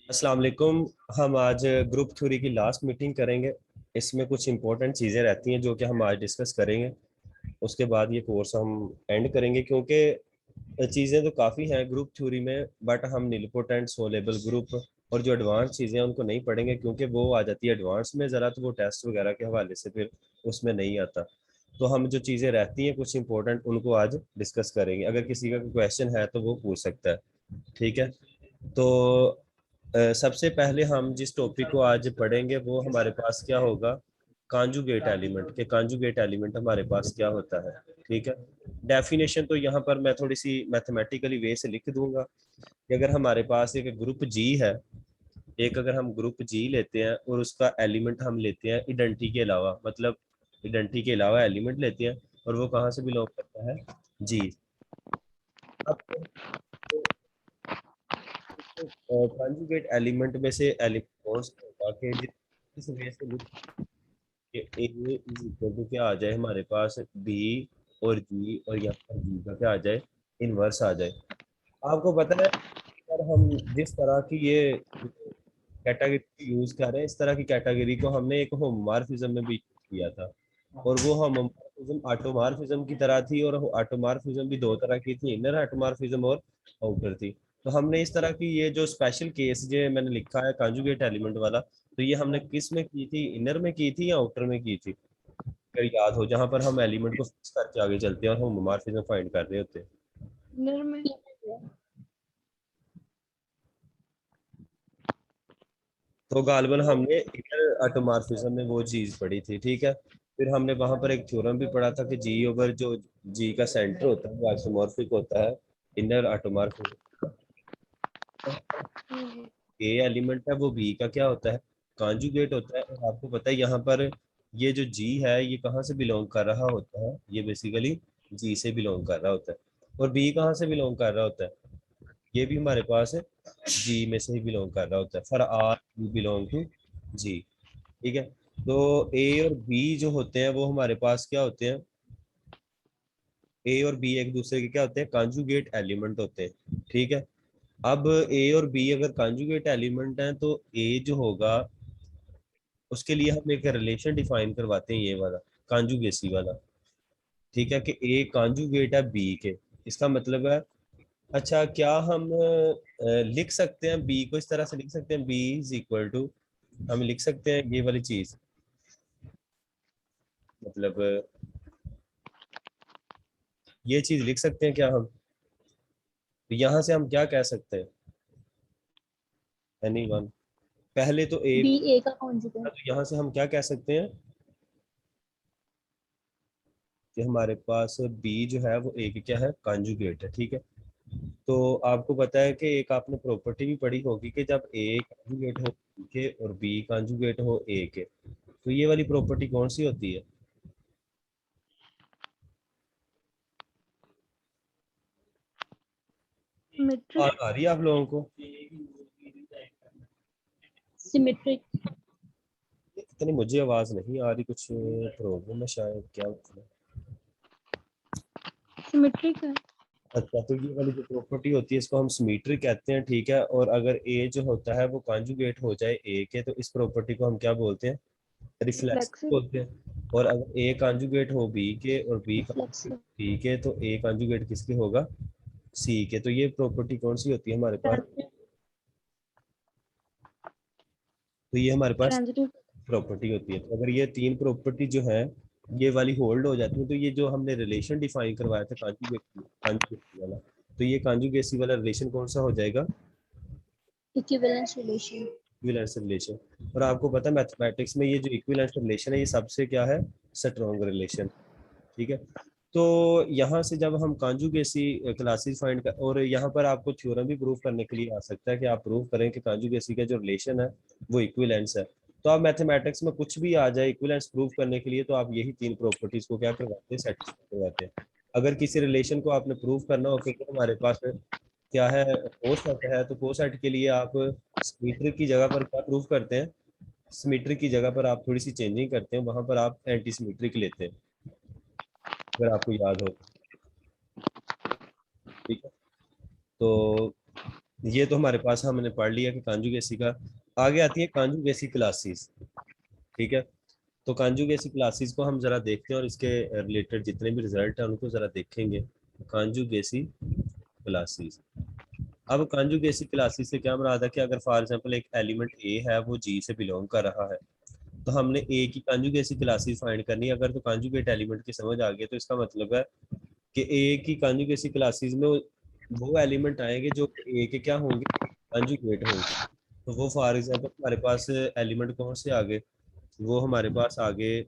अस्सलाम वालेकुम। हम आज ग्रुप थ्योरी की लास्ट मीटिंग करेंगे। इसमें कुछ इंपॉर्टेंट चीज़ें रहती हैं जो कि हम आज डिस्कस करेंगे। उसके बाद ये कोर्स हम एंड करेंगे, क्योंकि चीज़ें तो काफ़ी हैं ग्रुप थ्योरी में, बट हम निलपोटेंट सोलेबल ग्रुप और जो एडवांस चीज़ें हैं उनको नहीं पढ़ेंगे, क्योंकि वो आ जाती है एडवांस में ज़रा, तो वो टेस्ट वगैरह के हवाले से फिर उसमें नहीं आता। तो हम जो चीज़ें रहती हैं कुछ इंपॉर्टेंट उनको आज डिस्कस करेंगे। अगर किसी का क्वेश्चन है तो वो पूछ सकता है। ठीक है। तो सबसे पहले हम जिस टॉपिक को आज पढ़ेंगे वो हमारे पास क्या होगा, कॉन्जुगेट एलिमेंट के। कॉन्जुगेट एलिमेंट हमारे पास क्या होता है। ठीक है। डेफिनेशन तो यहाँ पर मैं थोड़ी सी मैथमेटिकली वे से लिख दूंगा कि अगर हमारे पास एक ग्रुप जी है, एक अगर हम ग्रुप जी लेते हैं और उसका एलिमेंट हम लेते हैं इडेंटिटी के अलावा, मतलब इडेंटिटी के अलावा एलिमेंट लेते हैं, और वो कहाँ से बिलोंग करता है, जी। अब कॉन्जुगेट एलिमेंट में से एलिमेंट कौन सा होगा कि जिस वे से लिख के ए इज इक्वल टू क्या आ जाए हमारे पास, बी और जी, और यहाँ पर जी का क्या आ जाए, इनवर्स आ जाए। आपको पता है, अगर हम जिस तरह की ये कैटेगरी यूज कर रहे हैं, इस तरह की कैटेगरी को हमने एक होमोमॉर्फिज्म में भी किया था, और वो होमोमॉर्फिज्म ऑटोमॉर्फिज्म की तरह थी। और ऑटोमॉर्फिज्म भी दो तरह की थी, इनर ऑटोमॉर्फिज्म और आउटर थी। तो हमने इस तरह की ये जो स्पेशल केस जो मैंने लिखा है कॉन्जुगेट एलिमेंट वाला, तो ये हमने किस में की थी, इनर में की थी या आउटर में की थी, अगर याद हो, जहां पर हम एलिमेंट को फिक्स करके आगे चलते हैं और होमोमॉर्फिज्म फाइंड कर रहे होते हैं। इनर में। तो गालिबन हमने इनर ऑटोमॉर्फिज्म में वो चीज पढ़ी थी। ठीक है। फिर हमने वहां पर एक थ्योरम भी पढ़ा था कि जी ओवर जो जी का सेंटर होता है वो आइसोमॉर्फिक होता है इनर ऑटोमॉर्फिज्म। ए एलिमेंट है वो बी का क्या होता है, कॉन्जुगेट होता है। और आपको पता है यहाँ पर ये जो जी है ये कहाँ से बिलोंग कर रहा होता है, ये बेसिकली जी से बिलोंग कर रहा होता है। और बी कहाँ से बिलोंग कर रहा होता है, ये भी हमारे पास जी में से ही बिलोंग कर रहा होता है। For are you belong to G. ठीक है। तो ए और बी जो होते हैं वो हमारे पास क्या होते हैं, ए और बी एक दूसरे के क्या होते हैं, कॉन्जुगेट एलिमेंट होते हैं। ठीक है। अब ए और बी अगर कॉन्जुगेट एलिमेंट हैं तो ए जो होगा उसके लिए हम एक रिलेशन डिफाइन करवाते हैं, ये वाला कॉन्जुगेसी वाला। ठीक है, कि ए कॉन्जुगेट है बी के, इसका मतलब है, अच्छा क्या हम लिख सकते हैं बी को इस तरह से लिख सकते हैं, बी इज इक्वल टू, हम लिख सकते हैं ये वाली चीज, मतलब ये चीज लिख सकते हैं क्या हम, तो यहाँ से हम क्या कह सकते हैं, एनीवन, पहले तो ए, बी ए का कॉन्जुगेट। तो यहाँ से हम क्या कह सकते हैं कि हमारे पास बी जो है वो ए के क्या है, कॉन्जुगेट है। ठीक है। तो आपको पता है कि एक आपने प्रॉपर्टी भी पढ़ी होगी कि जब ए कॉन्जुगेट हो बी के और बी कॉन्जुगेट हो ए के, तो ये वाली प्रॉपर्टी कौन सी होती है, सिमेट्रिक। आ रही है आप लोगों को, सिमेट्रिक। इतनी मुझे आवाज नहीं आ रही, कुछ प्रॉब्लम है शायद, क्या मतलब? सिमेट्रिक है। अच्छा, तो ये वाली जो प्रॉपर्टी होती है इसको हम सिमेट्री कहते हैं। ठीक है। और अगर ए जो होता है वो कॉन्जुगेट हो जाए ए के, तो इस प्रॉपर्टी को हम क्या बोलते हैं, रिफ्लेक्स रिफ्लेक्सिव। बोलते हैं। और अगर ए कॉन्जुगेट हो बी के और बी कॉन्जुगेट रिफ्लेक्सिव। बी के, तो ए कॉन्जुगेट किसके होगा, सी के। तो ये प्रॉपर्टी कौन सी होती है हमारे पास, ट्रांजिटिव। तो ये हमारे पास ट्रांजिटिव। प्रॉपर्टी होती है। तो अगर ये तीन प्रॉपर्टी जो है ये वाली होल्ड हो जाती है, तो ये जो हमने रिलेशन डिफाइन करवाया था कॉन्जुगेसी कॉन्जुगेसी वाला, तो ये कॉन्जुगेसी वाला रिलेशन कौन सा हो जाएगा, इक्विवेलेंस रिलेशन। Equivalence relation. और आपको पता है मैथमेटिक्स में ये जो इक्विवेलेंस रिलेशन है ये सबसे क्या है, स्ट्रॉन्ग रिलेशन। ठीक है। तो यहाँ से जब हम कॉन्जुगेसी क्लासेस फाइंड कर, और यहाँ पर आपको थ्योरम भी प्रूव करने के लिए आ सकता है कि आप प्रूव करें कि कॉन्जुगेसी का जो रिलेशन है वो इक्विवेलेंस है। तो आप मैथमेटिक्स में कुछ भी आ जाए इक्विवेलेंस प्रूव करने के लिए, तो आप यही तीन प्रॉपर्टीज को क्या करवाते हैं, सेटिस्फाई करवाते हैं। अगर किसी रिलेशन को आपने प्रूव करना हो कि हमारे पास क्या है, कोसेट है, तो कोसेट के लिए आप सिमेट्रिक की जगह पर क्या प्रूव करते हैं, सिमेट्रिक की जगह पर आप थोड़ी सी चेंजिंग करते हैं, वहां पर आप एंटी सिमेट्रिक लेते हैं, अगर आपको याद हो। ठीक है। तो ये तो हमारे पास हमने पढ़ लिया कि कांजुगेसी का। आगे आती है कांजुगेसी क्लासेस। ठीक है, तो कांजुगेसी क्लासेस को हम जरा देखते हैं और इसके रिलेटेड जितने भी रिजल्ट हैं उनको जरा देखेंगे। कांजुगेसी क्लासेस। अब कांजुगेसी क्लासेस से क्या मुराद है कि अगर फॉर एग्जांपल एक एलिमेंट ए है वो जी से बिलोंग कर रहा है, तो हमने ए की कांजुगेसी क्लासेस फाइंड करनी है। अगर तो कांजुगेट एलिमेंट की समझ आ गई तो इसका मतलब है कि ए की कांजुगेसी क्लासेस में वो एलिमेंट आएंगे जो ए के क्या होंगे, कांजुगेट होंगे। तो वो फॉर एग्जांपल हमारे पास एलिमेंट कौन से आ गए, वो हमारे पास आगे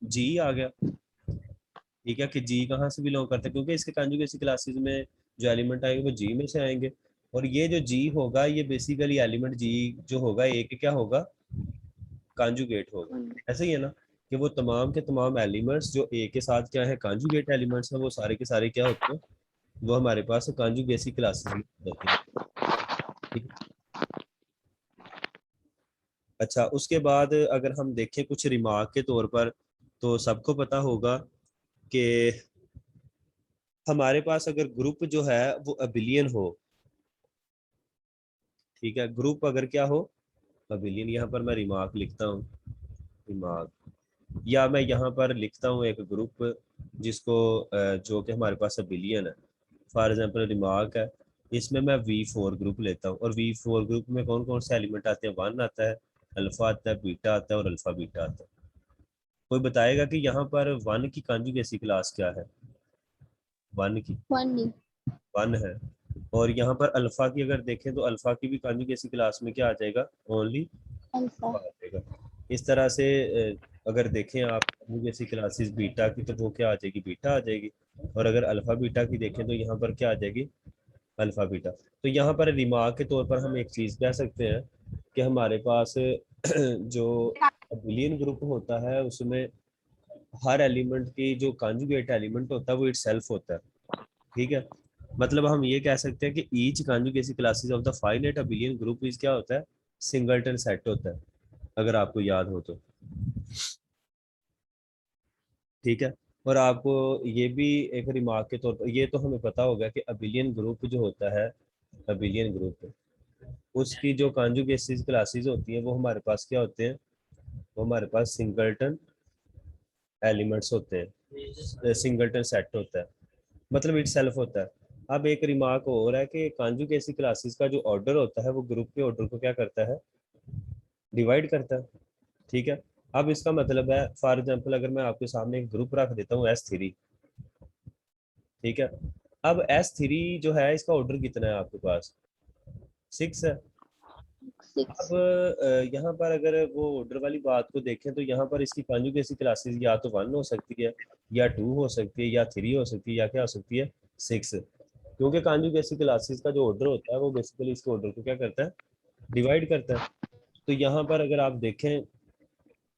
जी आ गया। ठीक है, कि जी कहाँ से बिलोंग करता है, क्योंकि इसके कांजुगेसी क्लासेस में जो एलिमेंट आएंगे वो जी में से आएंगे। और ये जो जी होगा ये बेसिकली एलिमेंट जी जो होगा ए के क्या होगा, कांजुगेट होगा। ऐसे ही है ना कि वो तमाम के तमाम एलिमेंट्स जो ए के साथ क्या है कांजुगेट एलिमेंट्स हैं, वो सारे के सारे क्या होते हैं, वो हमारे पास कांजुगेसी क्लासेस में होते हैं। ठीक है? अच्छा, उसके बाद अगर हम देखें कुछ रिमार्क के तौर पर, तो सबको पता होगा कि हमारे पास अगर ग्रुप जो है वो अबिलियन हो, ठीक है, ग्रुप अगर क्या हो, अबिलियन। यहाँ पर मैं रिमार्क लिखता हूँ, रिमार्क, या मैं यहाँ पर लिखता हूँ एक ग्रुप जिसको जो कि हमारे पास अबिलियन है। फॉर एग्जांपल रिमार्क है, इसमें मैं V4 ग्रुप लेता हूँ, और V4 ग्रुप में कौन कौन से एलिमेंट आते हैं, 1 आता है, अल्फा आता है, बीटा आता है और अल्फा बीटा आता है। कोई बताएगा कि यहाँ पर 1 की कांजुगेसी क्लास क्या है, 1 की, One. 1 है। और यहाँ पर अल्फा की अगर देखें तो अल्फा की भी कांजुगेसी क्लास में क्या आ जाएगा, ओनली Alpha. आ जाएगा। इस तरह से अगर देखें आप कांजुगेसी क्लासेस बीटा की, तो वो क्या आ जाएगी, बीटा आ जाएगी। और अगर अल्फा बीटा की देखें तो यहाँ पर क्या आ जाएगी, अल्फा बीटा। तो यहाँ पर रिमार्क के तौर पर हम एक चीज कह सकते हैं कि हमारे पास जो अबिलियन ग्रुप होता है उसमें हर एलिमेंट की जो कांजुगेट एलिमेंट होता है वो इटसेल्फ होता है। ठीक है, मतलब हम ये कह सकते हैं कि each conjugacy classes of the finite abelian group is क्या होता है, सिंगलटन सेट होता है, अगर आपको याद हो तो। ठीक है, और आपको ये भी एक रिमार्क के तौर पर ये तो हमें पता होगा कि अबिलियन ग्रुप जो होता है, अबिलियन ग्रुप उसकी जो कांजुगेसी क्लासेस होती हैं वो हमारे पास क्या होते हैं, वो हमारे पास सिंगलटन एलिमेंट्स होते हैं, सिंगलटन सेट होता है, मतलब इट सेल्फ होता है। अब एक रिमार्क और है कि कांजुगेसी क्लासेस का जो ऑर्डर होता है वो ग्रुप के ऑर्डर को क्या करता है, डिवाइड करता है। ठीक है, अब इसका मतलब है फॉर एग्जांपल अगर मैं आपके सामने एक ग्रुप रख देता हूँ S3, ठीक है, अब S3 जो है इसका ऑर्डर कितना है आपके पास, 6 है। अब 6. यहाँ पर अगर वो ऑर्डर वाली बात को देखें तो यहाँ पर इसकी कॉन्जुगेसी क्लासेस या तो 1 हो सकती है, या 2 हो सकती है, या 3 हो सकती है, या क्या हो सकती है, 6। क्योंकि कॉन्जुगेसी क्लासेस का जो ऑर्डर होता है वो बेसिकली इसके ऑर्डर को क्या करता है, डिवाइड करता है। तो यहाँ पर अगर आप देखें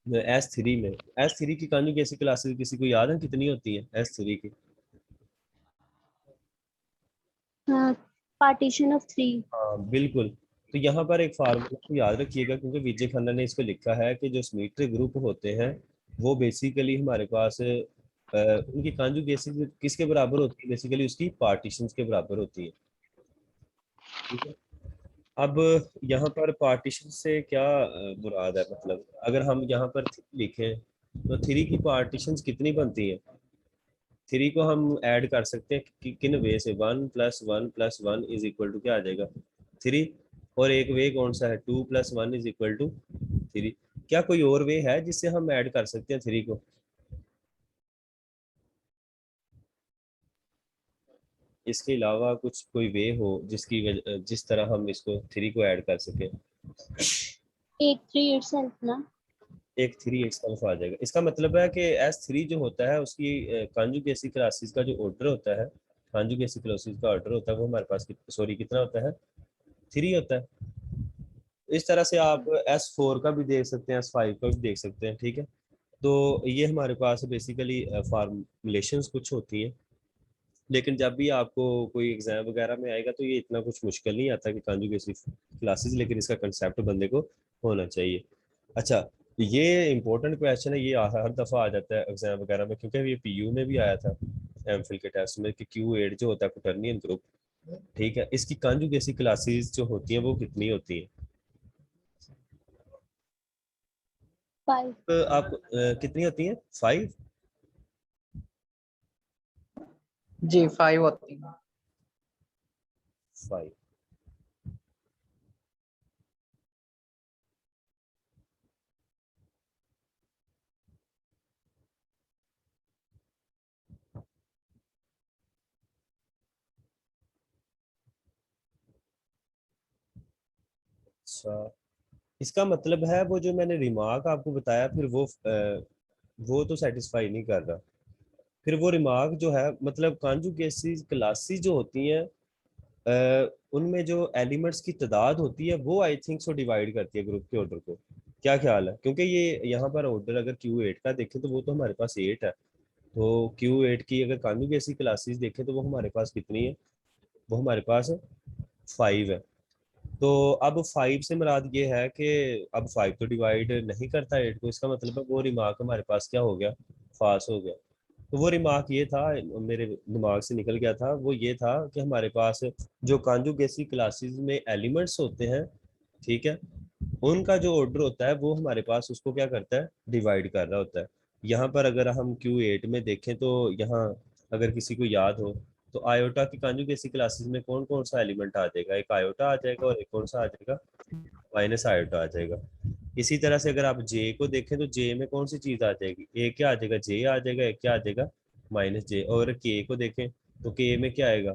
S3 में, S3 की कॉन्जुगेसी क्लासेस किसी को याद है कितनी होती है S3 की? Partition of 3. हाँ बिल्कुल। तो यहाँ पर एक फार्मूला को याद रखिएगा, क्योंकि विजय खन्ना ने इसको लिखा है कि जो सिमेट्रिक ग्रुप होते हैं वो बेसिकली हमारे पास उनकी कॉन्जुगेसी किसके बराबर होती है, बेसिकली उसकी पार्टीशंस के बराबर होती है। ठीक है, अब यहाँ पर पार्टीशन से क्या मुराद है, मतलब अगर हम यहाँ पर 3 लिखें तो 3 की पार्टीशंस कितनी बनती है, 3 को हम ऐड कर सकते हैं किन वे से, 1 + 1 + 1 इज इक्वल टू क्या आ जाएगा, 3। और एक वे कौन सा है, 2 + 1 इज इक्वल टू 3। क्या कोई और वे है जिससे हम ऐड कर सकते हैं 3 को, इसके अलावा कुछ कोई वे हो जिस तरह हम इसको 3 को ऐड कर सके। 8 3 itself ना. एक 3 एक तरफ आ जाएगा, इसका मतलब है कि S3 जो होता है उसकी कॉन्जुगेसी क्लासेस का जो ऑर्डर होता है, कॉन्जुगेसी क्लासेस का ऑर्डर होता है वो हमारे पास सॉरी कितना होता है, 3 होता है। इस तरह से आप S4 का भी देख सकते हैं, S5 का भी देख सकते हैं। ठीक है, तो ये हमारे पास बेसिकली फार्मूलेशंस कुछ होती हैं, लेकिन जब भी आपको कोई एग्जाम वगैरह में आएगा तो ये इतना कुछ मुश्किल नहीं आता कि कॉन्जुगेसी क्लासेस, लेकिन इसका कंसेप्ट बंदे को होना चाहिए। अच्छा, ये इंपॉर्टेंट क्वेश्चन है, ये हर दफ़ा आ जाता है एग्जाम वगैरह में, क्योंकि ये PU में भी आया था एमफिल के टेस्ट में कि Q8 जो होता है क्वाटर्नियन ग्रुप, ठीक है, इसकी कॉन्जुगेसी क्लासेस जो होती हैं वो कितनी होती हैं? 5। तो आप कितनी होती हैं? 5। जी 5 होती है। 5। अच्छा, इसका मतलब है वो जो मैंने रिमार्क आपको बताया फिर वो तो सेटिस्फाई नहीं कर रहा। फिर वो रिमार्क जो है मतलब कॉन्जुगेसी क्लासेस जो होती हैं उनमें जो एलिमेंट्स की तादाद होती है वो आई थिंक सो डिवाइड करती है ग्रुप के ऑर्डर को। क्या ख्याल है? क्योंकि ये यहाँ पर ऑर्डर अगर Q8 का देखें तो वो तो हमारे पास 8 है। तो Q8 की अगर कॉन्जुगेसी क्लासेस देखें तो वो हमारे पास कितनी है? वो हमारे पास 5 है। तो अब 5 से मुराद ये है कि अब 5 तो डिवाइड नहीं करता 8 को, इसका मतलब है वो रिमार्क हमारे पास क्या हो गया? फास हो गया। तो वो रिमार्क ये था, मेरे दिमाग से निकल गया था, वो ये था कि हमारे पास जो कॉन्जुगेसी क्लासेस में एलिमेंट्स होते हैं, ठीक है, उनका जो ऑर्डर होता है वो हमारे पास उसको क्या करता है? डिवाइड कर रहा होता है। यहाँ पर अगर हम Q8 में देखें तो यहाँ अगर किसी को याद हो तो आयोटा की कॉन्जुगेसी क्लासेस में कौन कौन सा एलिमेंट आ जाएगा? एक आयोटा आ जाएगा और एक कौन सा आ जाएगा? माइनस आयोटा आ जाएगा। इसी तरह से अगर आप जे को देखें तो जे में कौन सी चीज आ जाएगी? ए क्या आ जाएगा? जे आ जाएगा। एक क्या आ जाएगा? माइनस जे। और के को देखें तो के में क्या आएगा?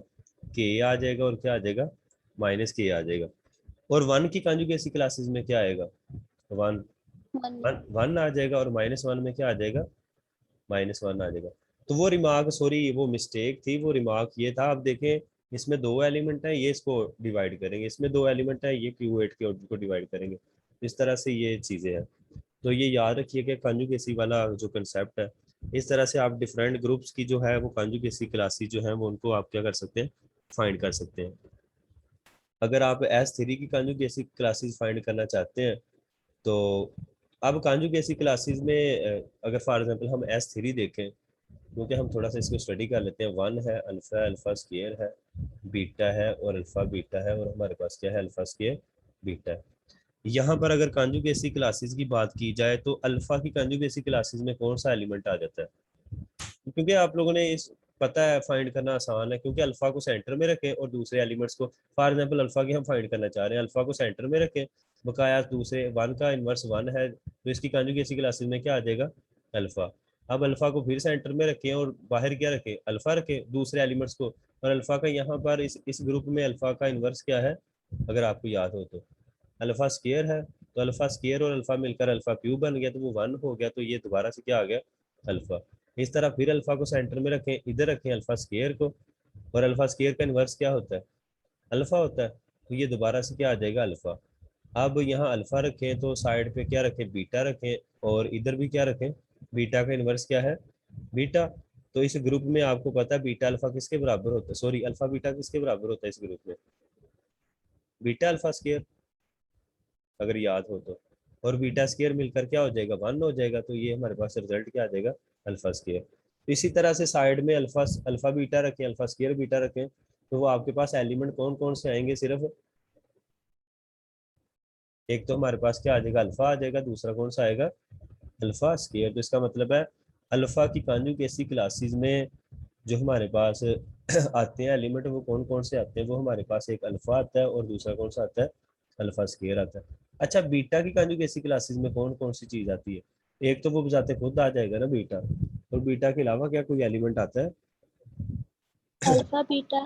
के आ जाएगा और क्या आ जाएगा? माइनस के आ जाएगा। और वन की कॉन्जुगेसी क्लासेस में क्या आएगा? वन। 1। वन वन आ जाएगा और माइनस वन में क्या आ जाएगा? माइनस वन आ जाएगा। तो वो रिमार्क, सॉरी वो मिस्टेक थी, वो रिमार्क ये था। अब देखें इसमें दो एलिमेंट है, ये इसको डिवाइड करेंगे, इसमें दो एलिमेंट है, ये Q8 के ऑर्डर को डिवाइड करेंगे। इस तरह से ये चीजें हैं। तो ये याद रखिए कि कॉन्जुगेसी वाला जो कंसेप्ट है, इस तरह से आप डिफरेंट ग्रुप्स की जो है वो कॉन्जुगेसी क्लासेस जो है वो उनको आप क्या कर सकते हैं? फाइंड कर सकते हैं। अगर आप S3 की कॉन्जुगेसी क्लासेस फाइंड करना चाहते हैं तो अब कॉन्जुगेसी क्लासेस में अगर फॉर एग्जांपल हम S3 देखें, क्योंकि हम थोड़ा सा इसको स्टडी कर लेते हैं। वन है अल्फा, अल्फा स्क्वायर है, बीटा है और अल्फा बीटा है, और हमारे पास क्या है? अल्फा स्क्वायर बीटा है। यहाँ पर अगर कॉन्जुगेसी क्लासेस की बात की जाए तो अल्फा की कॉन्जुगेसी क्लासेस में कौन सा एलिमेंट आ जाता है? क्योंकि आप लोगों ने इस पता है फाइंड करना आसान है, क्योंकि अल्फा को सेंटर में रखें और दूसरे एलिमेंट्स को, फॉर एग्जांपल अल्फा की हम फाइंड करना चाह रहे हैं, अल्फा को सेंटर में रखें, बकाया दूसरे वन का इनवर्स वन है तो इसकी कॉन्जुगेसी क्लासेस में क्या आ जाएगा? अल्फा। अब अल्फा को फिर सेंटर में रखें और बाहर क्या रखें? अल्फा रखें दूसरे एलिमेंट्स को। और अल्फा का यहाँ पर इस ग्रुप में अल्फा का इनवर्स क्या है? अगर आपको याद हो तो अल्फा स्क्वायर है। तो अल्फा स्क्वायर और अल्फा मिलकर अल्फा क्यूब बन गया, तो वो वन हो गया, तो ये दोबारा से क्या आ गया? अल्फा। इस तरह फिर अल्फा को सेंटर में रखें, इधर रखें अल्फा स्क्वायर को, और अल्फा स्क्वायर का इनवर्स क्या होता है? अल्फा होता है, तो ये दोबारा से क्या आ जाएगा? अल्फा। अब यहाँ अल्फा रखें तो साइड पे क्या रखें? बीटा रखें, और इधर भी क्या रखें? बीटा का इनवर्स क्या है? बीटा। तो इस ग्रुप में आपको पता है बीटा अल्फा किसके बराबर होता है? सॉरी, अल्फा बीटा किसके बराबर होता है इस ग्रुप में? बीटा अल्फा स्क्वायर, अगर याद हो तो। और बीटा स्क्वायर मिलकर क्या हो जाएगा? वन हो जाएगा। तो ये हमारे पास रिजल्ट क्या आ जाएगा? Alpha square. तो इसी तरह से साइड में अल्फा अल्फा बीटा रखें, अल्फा स्क्वायर बीटा रखें, तो वो आपके पास एलिमेंट कौन कौन से आएंगे? सिर्फ एक तो हमारे पास क्या आ जाएगा? अल्फा आ जाएगा, दूसरा कौन सा आएगा? Alpha square. तो इसका मतलब है अल्फा की कॉन्जुगेसी क्लासेस में जो हमारे पास आते हैं एलिमेंट, वो कौन कौन से आते हैं? वो हमारे पास एक अल्फा आता है और दूसरा कौन सा आता है? अल्फा स्क्वायर आता है। अच्छा, बीटा की कॉन्जुगेसी क्लासेस में कौन कौन सी चीज आती है? एक तो वो बजाते खुद आ जाएगा ना बीटा, और बीटा के अलावा क्या कोई एलिमेंट आता है? अल्फा बीटा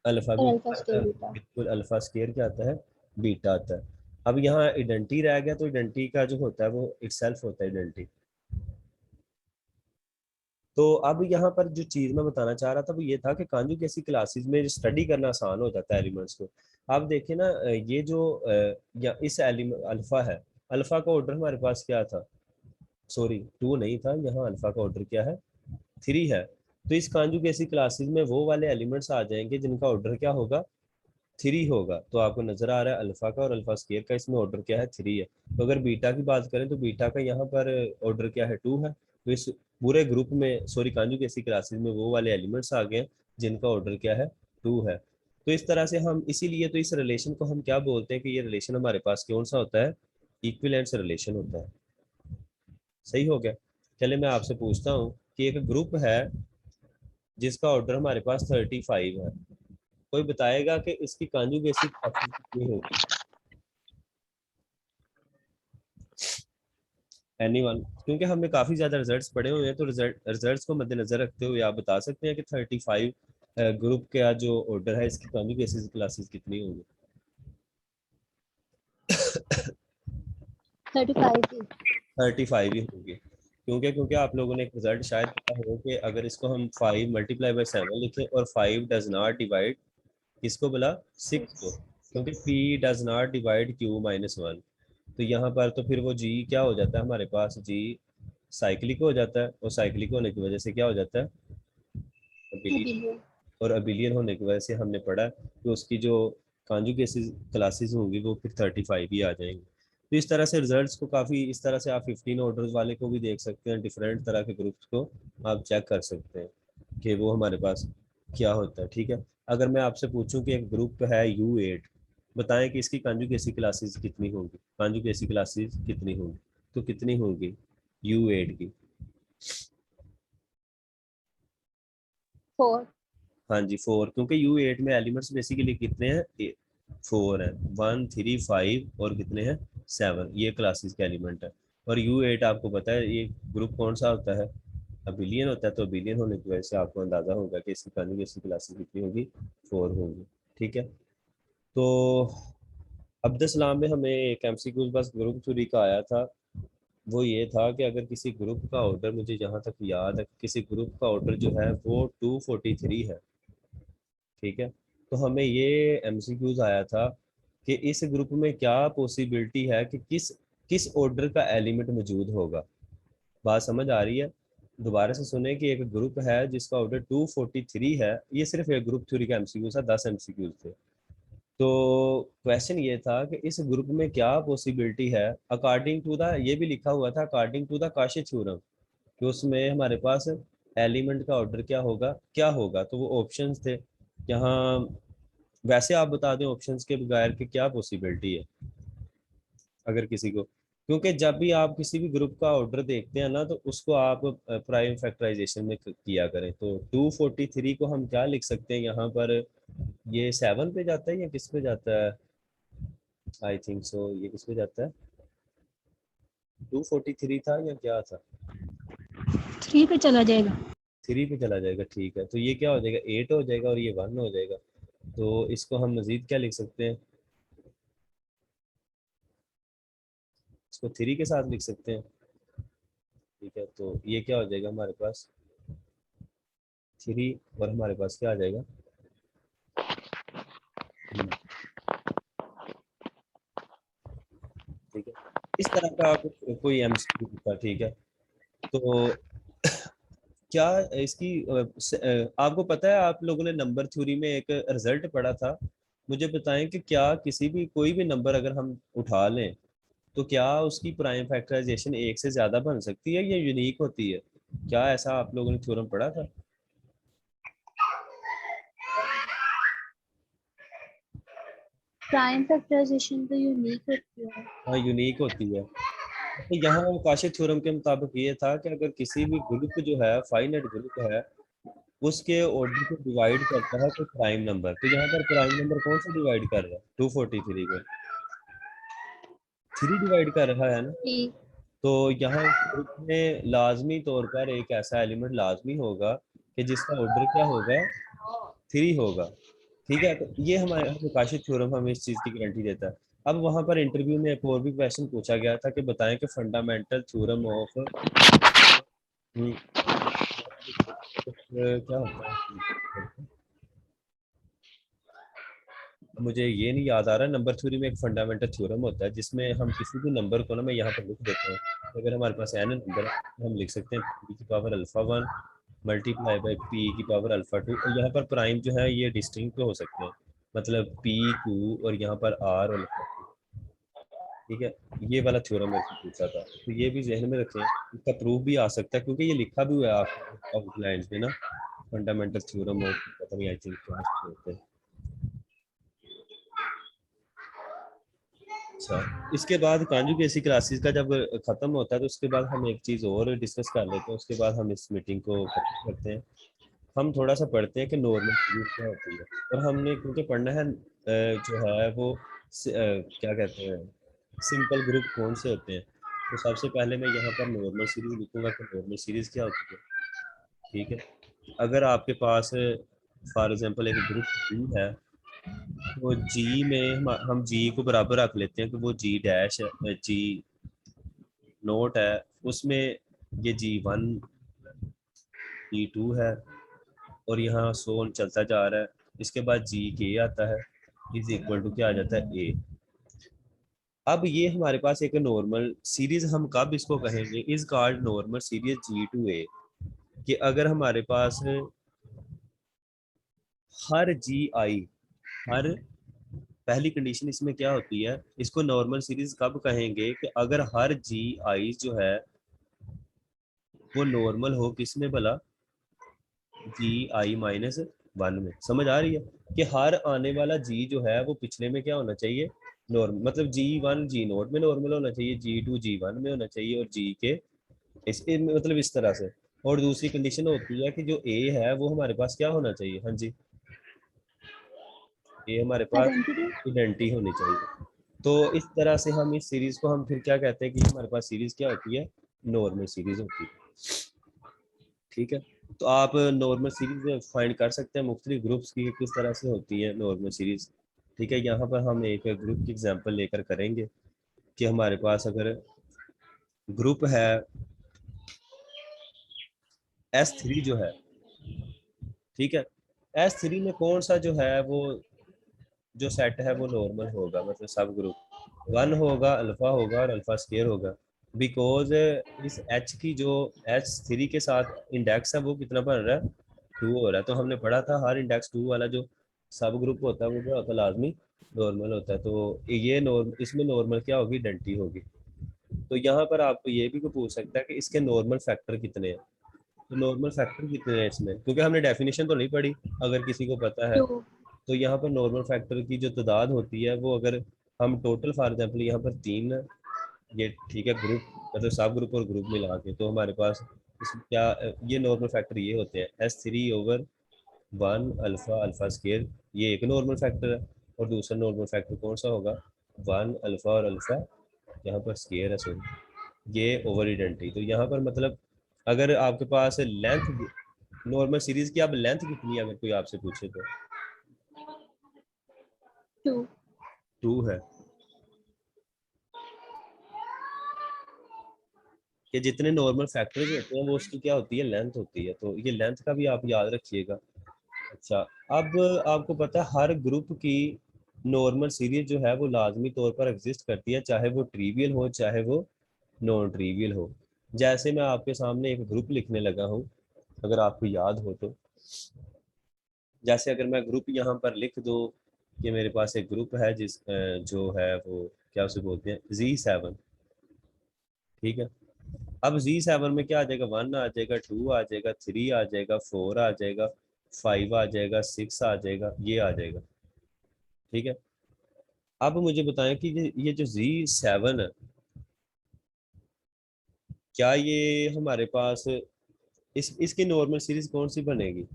अल्फा और भी अल्फा आता स्क्वायर है, बीटा। बिल्कुल। अल्फा स्क्वायर क्या आता है? बीटा आता है। अब यहाँ इडेंटी रह गया, तो इडेंटी का जो होता है वो इटसेल्फ होता है इडेंटी। तो अब यहाँ पर जो चीज मैं बताना चाह रहा था वो ये था कि कॉन्जुगेसी क्लासेस में स्टडी करना आसान हो जाता है एलिमेंट्स को। आप देखिए ना, ये जो या इस एलिमेंट अल्फा है, अल्फा का ऑर्डर हमारे पास क्या था? सॉरी, टू नहीं था, यहाँ अल्फा का ऑर्डर क्या है? थ्री है। तो इस कॉन्जुगेसी क्लासेस में वो वाले एलिमेंट्स आ जाएंगे जिनका ऑर्डर क्या होगा? थ्री होगा। तो आपको नजर आ रहा है अल्फा का और अल्फा स्क्वायर का इसमें ऑर्डर क्या है? थ्री है। तो अगर बीटा की बात करें तो बीटा का यहाँ पर ऑर्डर क्या है? टू है। तो इस पूरे ग्रुप में, सॉरी कॉन्जुगेसी क्लासेस में वो वाले एलिमेंट्स आ गए हैं जिनका ऑर्डर क्या है? टू है। तो इस तरह से हम, इसीलिए तो इस रिलेशन को हम क्या बोलते हैं कि ये रिलेशन हमारे पास कौन सा होता है, इक्विवेलेंस रिलेशन होता है। सही हो गया। चलिए मैं आपसे पूछता हूँ कि एक ग्रुप है जिसका ऑर्डर हमारे पास 35 है, कोई बताएगा कि इसकी कॉन्जुगेसी कितनी होगी? एनीवन? क्योंकि हमने काफी ज्यादा रिजल्ट्स पढ़े हुए हैं, तो रिजल्ट्स को मद्देनजर रखते हुए आप बता सकते हैं कि 35 ग्रुप का जो ऑर्डर है इसकी कॉन्जुगेसी क्लासेस कितनी होंगी? 35 35 ही होगी। क्योंकि क्योंकि आप लोगों ने एक रिजल्ट शायद पता हो कि अगर इसको हम 5 मल्टीप्लाई बाय 7 लिखें और 5 डज नॉट डिवाइड किसको बोला, 6 को, क्योंकि p does not divide q minus 1, तो यहाँ पर तो फिर वो g क्या हो जाता है हमारे पास, g साइक्लिक हो जाता है, और साइक्लिक होने की वजह से क्या हो जाता है, अबिलियन, बिलियन। और अबिलियन होने की वजह से हमने पढ़ा कि उसकी जो कॉन्जुगेसी क्लासेस होंगी वो फिर 35 ही आ जाएंगी। तो इस तरह से रिजल्ट्स को काफ़ी, इस तरह से आप 15 ऑर्डर्स वाले को भी देख सकते हैं, डिफरेंट तरह के ग्रुप्स को आप चेक कर सकते हैं कि वो हमारे पास क्या होता है। ठीक है, अगर मैं आपसे पूछूं कि एक ग्रुप है U8, बताएं कि इसकी कॉन्जुगेसी क्लासेस कितनी होंगी, कॉन्जुगेसी क्लासेस कितनी होंगी, तो कितनी होंगी U8 की? 4। हाँ जी 4, क्योंकि U8 में एलिमेंट्स बेसिकली कितने हैं, 4 है, 1 3 5 और कितने हैं 7, ये क्लासेस के एलिमेंट है। और U8 आपको पता है ये ग्रुप कौन सा होता है, अबिलियन होता है, तो अबिलियन होने की वजह से आपको अंदाजा होगा कि इसकी कॉन्जुगेसी क्लासेस कितनी होगी, 4 होगी। ठीक है, तो अब्दुलसलाम में हमें एक MCQ बस ग्रुप थ्योरी का आया था, वो ये था कि अगर किसी ग्रुप का ऑर्डर, मुझे जहाँ तक याद है किसी ग्रुप का ऑर्डर जो है वो 243 है, ठीक है, तो हमें ये MCQs आया था कि इस ग्रुप में क्या पॉसिबिलिटी है कि किस किस ऑर्डर का एलिमेंट मौजूद होगा। बात समझ आ रही है? दोबारा से सुने कि एक ग्रुप है जिसका ऑर्डर 243 है, ये सिर्फ एक ग्रुप थ्योरी का MCQ था, 10 MCQ थे। तो क्वेश्चन ये था कि इस ग्रुप में क्या पॉसिबिलिटी है, अकॉर्डिंग टू द, ये भी लिखा हुआ था according to the Cauchy theorem, कि उसमें हमारे पास एलिमेंट का ऑर्डर क्या होगा, तो वो ऑप्शंस थे यहाँ। वैसे आप बता दें ऑप्शंस के बगैर कि क्या पॉसिबिलिटी है अगर किसी को, क्योंकि जब भी आप किसी भी ग्रुप का ऑर्डर देखते हैं ना तो उसको आप प्राइम फैक्टराइजेशन में किया करें। तो 243 को हम क्या लिख सकते हैं यहाँ पर, ये 7 पे जाता है या किस पे जाता है, आई थिंक सो ये किस पे जाता है, 243 था या क्या था, 3 पे चला जाएगा। 3 पे चला जाएगा। ठीक है, तो ये क्या हो जाएगा, 8 हो जाएगा और ये 1 हो जाएगा। तो इसको हम मजीद क्या लिख सकते हैं, इसको 3 के साथ लिख सकते हैं। ठीक है, तो ये क्या हो जाएगा हमारे पास 3, और हमारे पास क्या आ जाएगा, ठीक है, इस तरह का कोई MCQ था। ठीक है, तो क्या इसकी आपको पता है, आप लोगों ने नंबर थ्योरी में एक रिजल्ट पढ़ा था, मुझे बताएं कि क्या किसी भी कोई भी नंबर अगर हम उठा लें तो क्या उसकी प्राइम फैक्टराइजेशन एक से ज्यादा बन सकती है या यूनिक होती है, क्या ऐसा आप लोगों ने थ्योरम पढ़ा था? प्राइम फैक्टराइजेशन तो यूनिक होती है। हाँ यूनिक होती है। तो यहाँ काशी थ्योरम के मुताबिक ये था कि अगर किसी भी ग्रुप जो है, फाइनाइट ग्रुप है, उसके ऑर्डर को डिवाइड करता है तो प्राइम नंबर, तो यहाँ पर प्राइम नंबर कौन सा डिवाइड कर रहा है 243 को, 3 डिवाइड कर रहा है ना। ठीक। तो यहाँ ग्रुप में लाजमी तौर पर एक ऐसा एलिमेंट लाजमी होगा कि जिसका ऑर्डर क्या होगा, 3 होगा। ठीक है, तो ये हमारे प्रकाशित थ्योरम हमें इस चीज़ की गारंटी देता है। अब वहाँ पर इंटरव्यू में एक और भी क्वेश्चन पूछा गया था कि बताएं कि फंडामेंटल थ्योरम ऑफ क्या होता है, मुझे ये नहीं याद आ रहा। नंबर थ्योरी में एक फंडामेंटल थ्योरम होता है जिसमें हम किसी भी नंबर को ना, मैं यहाँ पर लिख देता हूँ, तो अगर हमारे पास n नंबर है तो हम लिख सकते हैं p की power alpha 1 multiply by p की पावर अल्फा 2, और यहाँ पर प्राइम जो है ये डिस्टिंक्ट हो सकते हैं, मतलब p q और यहाँ पर r और अल्फा 2। ठीक है, ये वाला थ्योरम मेरे से पूछा था, तो ये भी जहन में रखें, इसका प्रूफ भी आ सकता है क्योंकि ये लिखा भी हुआ है आउटलाइन में ना, फंडामेंटल थ्योरम ऑफ, पता नहीं आई थिंक क्लास में होते हैं। अच्छा, इसके बाद कॉन्जुगेसी क्लासेस का जब खत्म होता है तो उसके बाद हम एक चीज़ और डिस्कस कर लेते हैं, उसके बाद हम इस मीटिंग को खत्म करते हैं। हम थोड़ा सा पढ़ते हैं कि नॉर्मल सीरीज क्या होती है, और हमने क्योंकि पढ़ना है जो है वो क्या कहते हैं, सिंपल ग्रुप कौन से होते हैं। तो सबसे पहले मैं यहाँ पर नॉर्मल सीरीज लिखूंगा कि नॉर्मल सीरीज क्या होती है। ठीक है, अगर आपके पास फॉर एग्जांपल एक ग्रुप जी है, तो जी में हम जी को बराबर रख लेते हैं कि वो जी डैश है, जी नोट है, उसमें ये जी 1 जी 2 है, और यहाँ सोन चलता जा रहा है। इसके बाद जी के आता है, इज इक्वल टू क्या आ जाता है, ए। अब ये हमारे पास एक नॉर्मल सीरीज, हम कब इसको कहेंगे, इज कॉल्ड नॉर्मल सीरीज जी 2 ए, कि अगर हमारे पास हर जी आई, हर पहली कंडीशन इसमें क्या होती है, इसको नॉर्मल सीरीज कब कहेंगे कि अगर हर जी आई जो है वो नॉर्मल हो, किसमें भला, जी i-1 में। समझ आ रही है कि हर आने वाला जी जो है वो पिछले में क्या होना चाहिए, नॉर्मल, मतलब जी 1 जी0 में नॉर्मल होना चाहिए, जी 2 जी 1 में होना चाहिए, और जी के इसके मतलब इस तरह से। और दूसरी कंडीशन होती है कि जो ए है वो हमारे पास क्या होना चाहिए, हाँ जी, ये हमारे पास आइडेंटिटी। इडेंटिटी होनी चाहिए। तो इस तरह से हम इस सीरीज को हम फिर क्या कहते हैं कि हमारे पास सीरीज क्या होती है, नॉर्मल सीरीज होती है। ठीक है, तो आप नॉर्मल सीरीज फाइंड कर सकते हैं मुख्तलिफ ग्रुप्स की किस तरह से होती है नॉर्मल सीरीज। ठीक है, यहाँ पर हम एक ग्रुप की एग्जांपल लेकर करेंगे कि हमारे पास अगर ग्रुप है S3 जो है, ठीक है, S3 में कौन सा जो है वो जो सेट है वो नॉर्मल होगा, मतलब सब ग्रुप 1 होगा, अल्फा होगा और अल्फा स्केयर होगा। बिकॉज इस H की जो H3 के साथ इंडेक्स है वो कितना बन रहा है, 2 हो रहा है। तो हमने पढ़ा था हर इंडेक्स 2 वाला जो सब ग्रुप होता है वो क्या होता है, लाजमी नॉर्मल होता है। तो ये नॉर्मल, इसमें नॉर्मल क्या होगी, डेंटी होगी। तो यहाँ पर आपको ये भी कोई पूछ सकता है कि इसके नॉर्मल फैक्टर कितने हैं। तो नॉर्मल फैक्टर कितने हैं इसमें, क्योंकि हमने डेफिनेशन तो नहीं पढ़ी, अगर किसी को पता है 2। तो यहाँ पर नॉर्मल फैक्टर की जो तादाद होती है वो, अगर हम टोटल फॉर एग्जांपल यहाँ पर 3 ये, ठीक है, ग्रुप मतलब सब ग्रुप और ग्रुप मिला के, तो हमारे पास इसमें क्या ये नॉर्मल फैक्टर ये होते हैं, S3/1 अल्फा अल्फा स्केयर, ये एक नॉर्मल फैक्टर है। और दूसरा नॉर्मल फैक्टर कौन सा होगा, 1 अल्फा और अल्फा यहाँ पर स्केयर है, सॉरी, ये ओवर आइडेंटिटी। तो यहाँ पर मतलब अगर आपके पास लेंथ नॉर्मल सीरीज की, अब लेंथ कितनी है अगर कोई आपसे पूछे तो 2। 2 है, कि जितने नॉर्मल फैक्टर्स होते हैं वो उसकी क्या होती है, लेंथ होती है। तो ये लेंथ का भी आप याद रखिएगा। अच्छा, अब आपको पता है हर ग्रुप की नॉर्मल सीरीज जो है वो लाजमी तौर पर एग्जिस्ट करती है, चाहे वो ट्रिवियल हो चाहे वो नॉन ट्रिवियल हो। जैसे मैं आपके सामने एक ग्रुप लिखने लगा हूँ, अगर आपको याद हो तो, जैसे अगर मैं ग्रुप यहाँ पर लिख दूँ कि मेरे पास एक ग्रुप है जिस जो है वो क्या उसे बोलते हैं, Z7। ठीक है, अब Z7 में क्या आ जाएगा, 1 आ जाएगा, 2 आ जाएगा, 3 आ जाएगा, 4 आ जाएगा, 5 आ जाएगा, 6 आ जाएगा, ये आ जाएगा। ठीक है, अब मुझे बताएं कि ये जो Z7 है, क्या ये हमारे पास इसकी नॉर्मल सीरीज कौन सी बनेगी,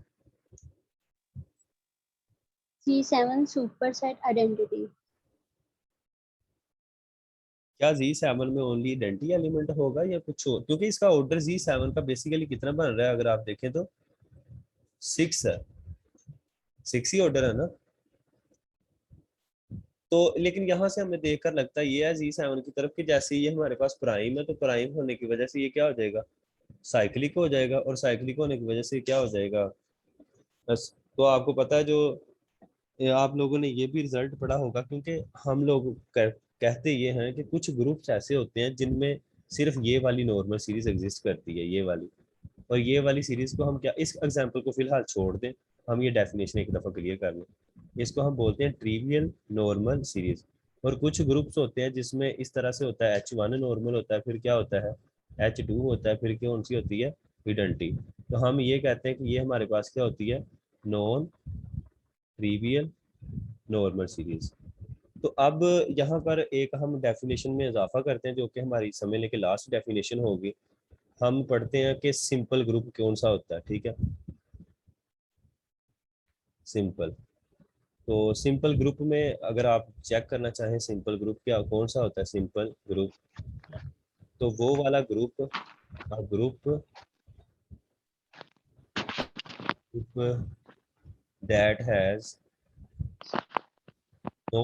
C7 सुपर सेट आइडेंटिटी। क्या Z7 में ओनली आइडेंटिटी एलिमेंट होगा या कुछ और, क्योंकि इसका ऑर्डर Z7 का बेसिकली कितना बन रहा है, अगर आप देखें तो 6 है, 6 ही ऑर्डर है ना। तो लेकिन यहाँ से हमें देखकर लगता है ये है Z7 की तरफ कि जैसे ये हमारे पास प्राइम है, तो प्राइम होने की वजह से ये क्या हो जाएगा, साइक्लिक हो जाएगा, और साइक्लिक होने की वजह से क्या हो जाएगा, बस। तो आपको पता है जो आप लोगों ने ये भी रिजल्ट पढ़ा होगा, क्योंकि हम लोग कहते ये हैं कि कुछ ग्रुप्स ऐसे होते हैं जिनमें सिर्फ ये वाली नॉर्मल सीरीज एग्जिस्ट करती है, ये वाली। और ये वाली सीरीज को हम क्या, इस एग्जांपल को फिलहाल छोड़ दें, हम ये डेफिनेशन एक दफ़ा क्लियर कर लें। इसको हम बोलते हैं ट्रिवियल नॉर्मल सीरीज। और कुछ ग्रुप्स होते हैं जिसमें इस तरह से होता है, H1 नॉर्मल होता है, फिर क्या होता है, H2 होता है, फिर कौन सी होती है, इडेंटिटी। तो हम ये कहते हैं कि ये हमारे पास क्या होती है, नॉन ट्रिवियल नॉर्मल सीरीज। तो अब यहाँ पर एक हम डेफिनेशन में इजाफा करते हैं जो कि हमारी समझने के लास्ट डेफिनेशन होगी। हम पढ़ते हैं कि सिंपल ग्रुप कौन सा होता है। ठीक है, सिंपल। तो सिंपल ग्रुप में अगर आप चेक करना चाहें सिंपल ग्रुप क्या कौन सा होता है सिंपल ग्रुप, तो वो वाला group group that has no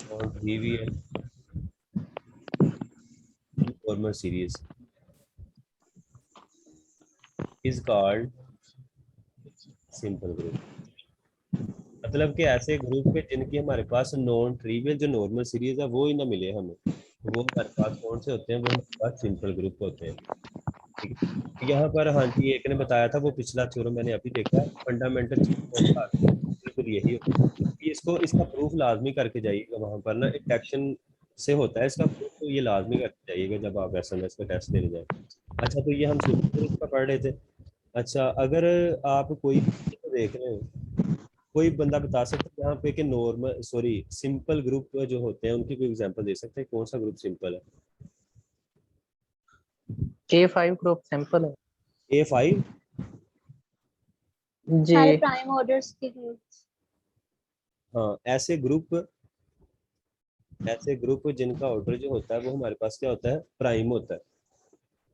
non-trivial normal series is called simple group। मतलब कि ऐसे ग्रुप के जिनकी हमारे पास नॉन ट्रिवियल जो नॉर्मल सीरीज है वो ही ना मिले हमें, तो वो हमारे पास कौन से होते हैं, वो हमारे पास सिंपल ग्रुप होते हैं। ठीक है, यहाँ पर हाँ जी एक ने बताया था, वो पिछला थ्योरम मैंने अभी देखा, फंडामेंटल चीज कौन सा आता है, बिल्कुल यही होता है। इसको इसका प्रूफ लाजमी करके जाइएगा वहां पर ना, इंडक्शन से होता है इसका प्रूफ, तो ये लाजमी करके जाइएगा जब आप एसएमएस का टेस्ट देने जाए। अच्छा, तो ये हम सिंपल ग्रुप का पढ़ रहे थे। अच्छा, अगर आप कोई भी देख रहे हैं, कोई बंदा बता सकता है यहाँ पे कि नॉर्मल सॉरी सिंपल ग्रुप जो होते हैं उनकी कोई एग्जांपल दे सकते हैं, कौन सा ग्रुप सिंपल है? K5 ग्रुप सिंपल है A5? जी। सारे प्राइम ऑर्डर्स के ग्रुप्स। हाँ, ऐसे ग्रुप जिनका ऑर्डर जो होता है वो हमारे पास क्या होता है, प्राइम होता है।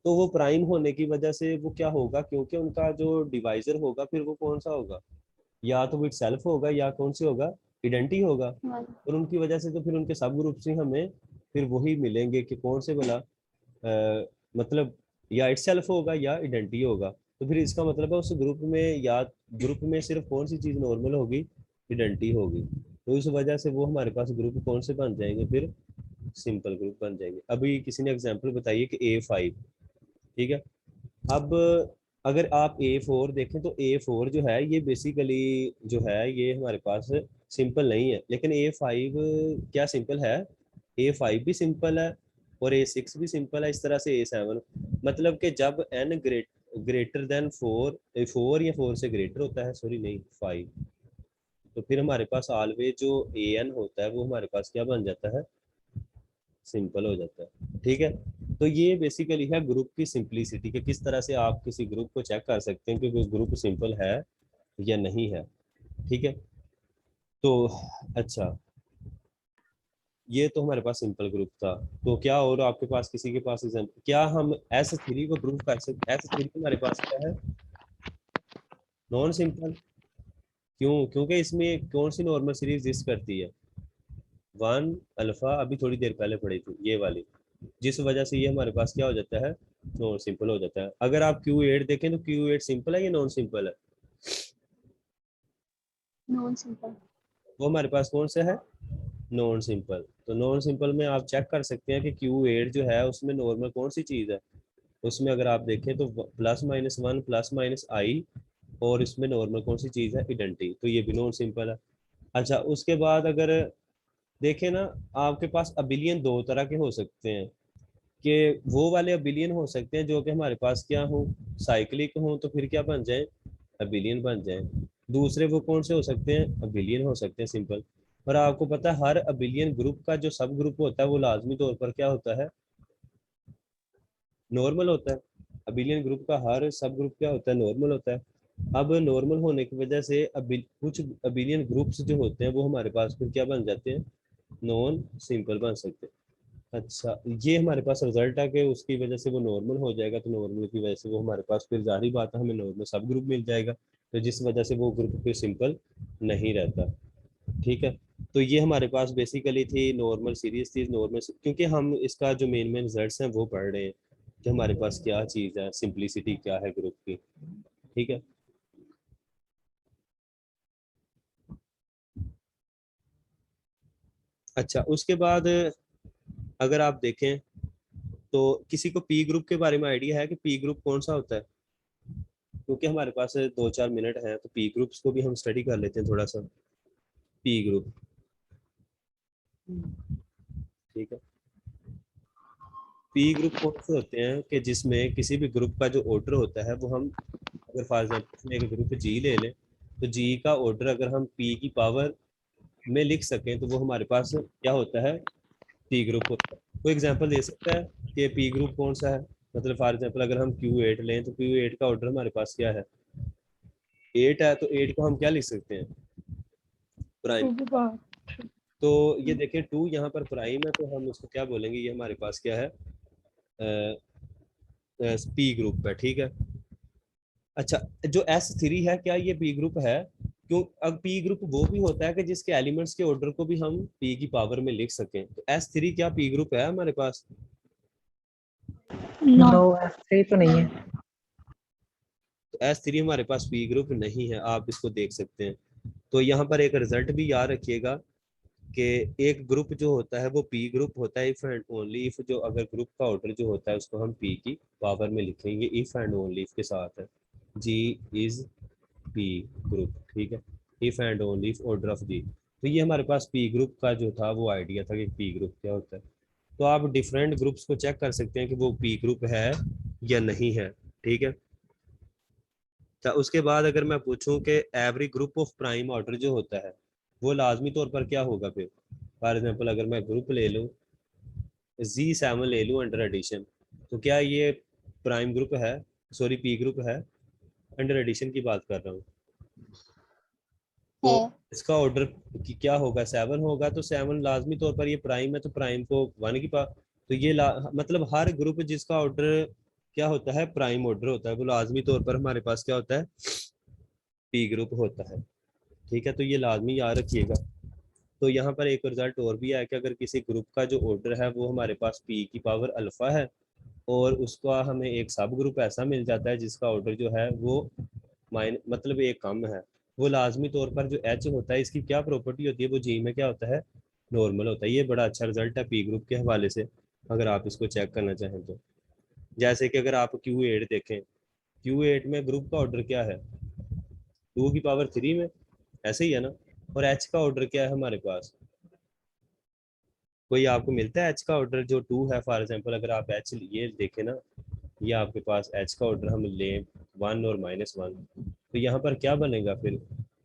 तो वो प्राइम होने की वजह से वो क्या होगा, क्योंकि उनका जो डिवाइजर होगा फिर वो कौन सा होगा, या तो वो सेल्फ होगा या कौन सी होगा, इडेंटी होगा। और उनकी वजह से तो फिर उनके सब ग्रुप से हमें फिर वही मिलेंगे कि कौन से वाला मतलब या इट सेल्फ होगा या इडेंटी होगा। तो फिर इसका मतलब है उस ग्रुप में या ग्रुप में सिर्फ कौन सी चीज नॉर्मल होगी, इडेंटी होगी। तो इस वजह से वो हमारे पास ग्रुप कौन से बन जाएंगे, फिर सिंपल ग्रुप बन जाएंगे। अभी किसी ने एग्जांपल बताइए कि A5। ठीक है, अब अगर आप A4 देखें तो A4 जो है ये बेसिकली जो है ये हमारे पास सिंपल नहीं है, लेकिन A5 क्या सिंपल है? A5 भी सिंपल है और A6 भी सिंपल है, इस तरह से A7। मतलब कि जब n ग्रेटर देन 4 या 4 से ग्रेटर होता है, सॉरी नहीं 5, तो फिर हमारे पास ऑलवेज जो AN होता है वो हमारे पास क्या बन जाता है, सिंपल हो जाता है। ठीक है, तो ये बेसिकली है ग्रुप की सिंपलिसिटी कि किस तरह से आप किसी ग्रुप को चेक कर सकते हैं कि वो ग्रुप सिंपल है या नहीं है। ठीक है, तो अच्छा, ये तो हमारे पास सिंपल ग्रुप था। तो क्या और आपके पास किसी के पास एग्जांपल, क्या हम S3 को ग्रुप कर सकते? S3 हमारे पास क्या है, नॉन सिंपल। क्यों? क्योंकि इसमें कौन सी नॉर्मल सीरीज एग्जिस्ट करती है, 1 अल्फा, अभी थोड़ी देर पहले पढ़ी थी ये वाली, जिस वजह से ये हमारे पास क्या हो जाता है, नॉन सिंपल हो जाता है। अगर आप Q8 देखें तो Q8 सिंपल है या नॉन सिंपल है? Non simple. वो हमारे पास कौन सा है, नॉन सिंपल। तो नॉन सिंपल में आप चेक कर सकते हैं कि Q8 जो है उसमें नॉर्मल कौन सी चीज है। उसमें अगर आप देखें तो +-1 +-I, और इसमें नॉर्मल कौन सी चीज है, इडेंटी, तो ये भी नॉन सिंपल है। अच्छा, उसके बाद अगर देखें ना, आपके पास अबिलियन दो तरह के हो सकते हैं, कि वो वाले अबिलियन हो सकते हैं जो कि हमारे पास क्या हो, साइक्लिक हो, तो फिर क्या बन जाए, अबिलियन बन जाए। दूसरे वो कौन से हो सकते हैं, अबिलियन हो सकते हैं सिंपल। और आपको पता है हर अबिलियन ग्रुप का जो सब ग्रुप होता है वो लाजमी तौर पर क्या होता है, नॉर्मल होता है। अबिलियन ग्रुप का हर सब ग्रुप क्या होता है, नॉर्मल होता है। अब नॉर्मल होने की वजह से कुछ अबिलियन ग्रुप्स जो होते हैं वो हमारे पास फिर क्या बन जाते हैं, नॉन सिंपल बन सकते हैं। अच्छा, ये हमारे पास रिजल्ट है कि उसकी वजह से वो नॉर्मल हो जाएगा, तो नॉर्मल की वजह से वो हमारे पास फिर जाहिर बात है हमें नॉर्मल सब ग्रुप मिल जाएगा, तो जिस वजह से वो ग्रुप फिर सिंपल नहीं रहता। ठीक है, तो ये हमारे पास बेसिकली थी नॉर्मल सीरीज थी, नॉर्मल, क्योंकि हम इसका जो मेन मेन रिजल्ट्स हैं वो पढ़ रहे हैं कि हमारे पास क्या चीज़ है, सिंपलिसिटी क्या है ग्रुप की। ठीक है, अच्छा, उसके बाद अगर आप देखें तो किसी को पी ग्रुप के बारे में आइडिया है कि पी ग्रुप कौन सा होता है? क्योंकि हमारे पास 2-4 मिनट हैं तो पी ग्रुप्स को भी हम स्टडी कर लेते हैं थोड़ा सा। पी ग्रुप, ठीक है, पी ग्रुप कौन से होते हैं कि जिसमें किसी भी ग्रुप का जो ऑर्डर होता है वो हम, अगर फॉर एग्जाम्पल इसमें एक ग्रुप जी ले लें, तो जी का ऑर्डर अगर हम पी की पावर में लिख सकें तो वो हमारे पास क्या होता है, पी ग्रुप होता है। कोई एग्जांपल दे सकता है कि पी ग्रुप कौन सा है? मतलब फॉर एग्जांपल अगर हम Q8 लें तो Q8 का ऑर्डर हमारे पास क्या है, 8 है, तो 8 को हम क्या लिख सकते हैं, प्राइम। तो ये देखें 2 यहाँ पर प्राइम है, तो हम उसको क्या बोलेंगे, ये हमारे पास क्या है, पी ग्रुप है, ठीक है। अच्छा, जो S3 है, क्या ये पी ग्रुप है? क्यों? अब पी ग्रुप वो भी होता है कि जिसके एलिमेंट्स के ऑर्डर को भी हम पी की पावर में लिख सकें। तो S3 क्या पी ग्रुप है हमारे पास? नो नो S3 तो नहीं है। तो S3 हमारे पास पी ग्रुप नहीं है, आप इसको देख सकते हैं। तो यहाँ पर एक रिजल्ट भी याद रखिएगा कि एक ग्रुप जो होता है वो पी ग्रुप होता है इफ एंड ओनली इफ, जो अगर ग्रुप का ऑर्डर जो होता है उसको हम पी की पावर में लिखेंगे इफ एंड ओनली इफ के साथ है, जी इज पी ग्रुप, ठीक है। If and only if order of G. तो ये हमारे पास पी ग्रुप का जो था वो आइडिया था कि पी ग्रुप क्या होता है। तो आप डिफरेंट ग्रुप्स को चेक कर सकते हैं कि वो पी ग्रुप है या नहीं है, ठीक है। तो उसके बाद अगर मैं पूछूं कि every group of prime order जो होता है वो लाजमी तौर पर क्या होगा फिर, फॉर एग्जांपल अगर मैं ग्रुप ले लूं, Z7 ले लूं अंडर एडिशन, तो क्या ये प्राइम ग्रुप है, सॉरी पी ग्रुप है? अंडर एडिशन की बात कर रहा हूँ। तो है। इसका ऑर्डर की क्या होगा, 7 होगा, तो 7 लाजमी तौर पर ये प्राइम है, तो प्राइम को 1 की पावर, तो ये मतलब हर ग्रुप जिसका ऑर्डर क्या होता है, प्राइम ऑर्डर होता है, वो लाजमी तौर पर हमारे पास क्या होता है, पी ग्रुप होता है, ठीक है। तो ये लाजमी याद रखिएगा। तो यहाँ पर एक रिजल्ट और भी है कि अगर किसी ग्रुप का जो ऑर्डर है वो हमारे पास पी की पावर अल्फा है और उसका हमें एक सब ग्रुप ऐसा मिल जाता है जिसका ऑर्डर जो है वो मतलब एक कम है, वो लाजमी तौर पर जो एच होता है इसकी क्या प्रॉपर्टी होती है, वो जी में क्या होता है, नॉर्मल होता है। ये बड़ा अच्छा रिजल्ट है पी ग्रुप के हवाले से, अगर आप इसको चेक करना चाहें तो। जैसे कि अगर आप Q8 देखें, Q8 में ग्रुप का ऑर्डर क्या है, 2 की पावर 3 में, ऐसे ही है ना। और एच का ऑर्डर क्या है हमारे पास, कोई आपको मिलता है एच का ऑर्डर जो 2 है? फॉर एग्जांपल अगर आप एच ये देखें ना, ये आपके पास एच का ऑर्डर हम लें 1 और -1, तो यहाँ पर क्या बनेगा फिर,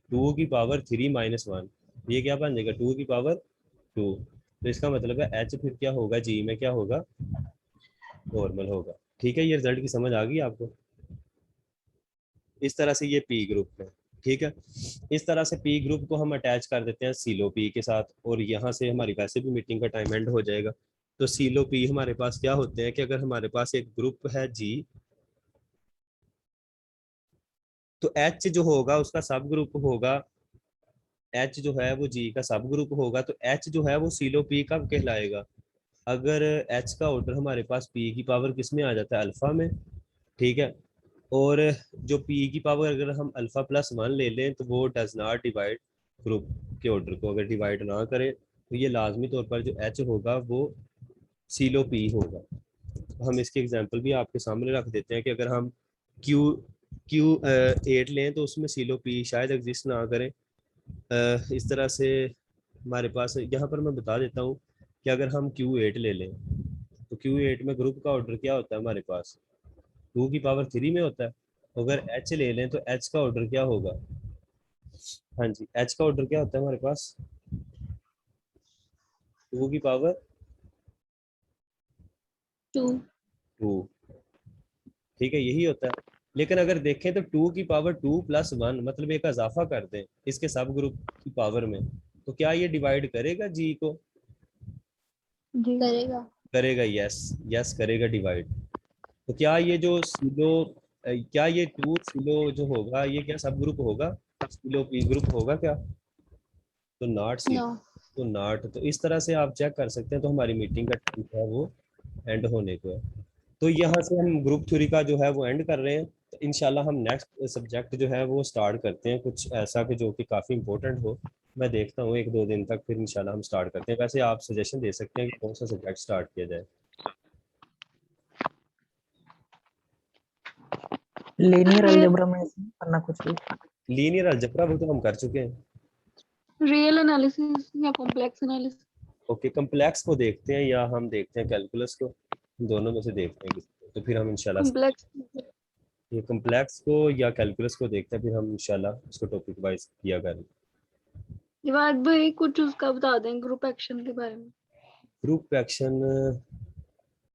2 की पावर 3 -1, ये क्या बन जाएगा, 2 की पावर 2। तो इसका मतलब है एच फिर क्या होगा, जी में क्या होगा, नॉर्मल होगा, ठीक है। ये रिजल्ट की समझ आ गई आपको? इस तरह से ये पी ग्रुप है, ठीक है। इस तरह से पी ग्रुप को हम अटैच कर देते हैं सीलो पी के साथ, और यहाँ से हमारी वैसे भी मीटिंग का टाइम एंड हो जाएगा। तो सीलो पी हमारे पास क्या होते हैं कि अगर हमारे पास एक ग्रुप है जी, तो एच जो होगा उसका सब ग्रुप होगा, एच जो है वो जी का सब ग्रुप होगा, तो एच जो है वो सीलो पी कब कहलाएगा, अगर एच का ऑर्डर हमारे पास पी की पावर किस में आ जाता है, अल्फा में, ठीक है। और जो पी की पावर अगर हम अल्फा +1 ले लें तो वो डज नॉट डिवाइड ग्रुप के ऑर्डर को, अगर डिवाइड ना करे तो ये लाजमी तौर पर जो एच होगा वो सीलो पी होगा। तो हम इसके एग्जांपल भी आपके सामने रख देते हैं कि अगर हम क्यू क्यू 8 लें तो उसमें सीलो पी शायद एग्जिस्ट ना करें। इस तरह से हमारे पास यहाँ पर मैं बता देता हूँ कि अगर हम Q8 ले लें तो Q8 में ग्रुप का ऑर्डर क्या होता है हमारे पास, 2 की पावर 3 में होता है। अगर H ले लें तो H का ऑर्डर क्या होगा, हाँ जी, H का ऑर्डर क्या होता है हमारे पास, 2 की पावर 2। 2, ठीक है, यही होता है। लेकिन अगर देखें तो 2 की पावर 2 + 1 मतलब एक इजाफा कर दें इसके सब ग्रुप की पावर में, तो क्या ये डिवाइड करेगा जी को, जी करेगा। करेगा, यस यस करेगा डिवाइड। तो क्या ये जो सिलो क्या ये 2 सिलो जो होगा ये क्या सब ग्रुप होगा, सिलो पी ग्रुप होगा क्या, तो नॉट सी, नो। तो नॉट। तो इस तरह से आप चेक कर सकते हैं। तो हमारी मीटिंग का टाइम है वो एंड होने को है। तो यहाँ से हम ग्रुप थ्योरी का जो है वो एंड कर रहे हैं। तो इंशाल्लाह हम नेक्स्ट सब्जेक्ट जो है वो स्टार्ट करते हैं, कुछ ऐसा कि जो कि काफ़ी इंपॉर्टेंट हो। मैं देखता हूँ 1-2 दिन तक, फिर इंशाल्लाह हम स्टार्ट करते हैं। वैसे आप सजेशन दे सकते हैं कि कौन सा सब्जेक्ट स्टार्ट किया जाए। लीनियर अलजेब्रा में ऐसे नहीं करना कुछ भी। लीनियर अलजेब्रा वो तो हम कर चुके हैं। रियल एनालिसिस या कॉम्प्लेक्स एनालिसिस? ओके, कम्प्लेक्स को देखते हैं या हम देखते हैं कैलकुलस को, दोनों में से देखते हैं किसी को। तो फिर हम इंशाल्लाह कॉम्प्लेक्स। ये कम्प्लेक्स को या कैलकुलस को देखते हैं, फिर हम इंशाल्लाह उसको टॉपिक वाइज किया करें। दिवाद भाई कुछ उसका बता दें ग्रुप एक्शन के बारे में। Group action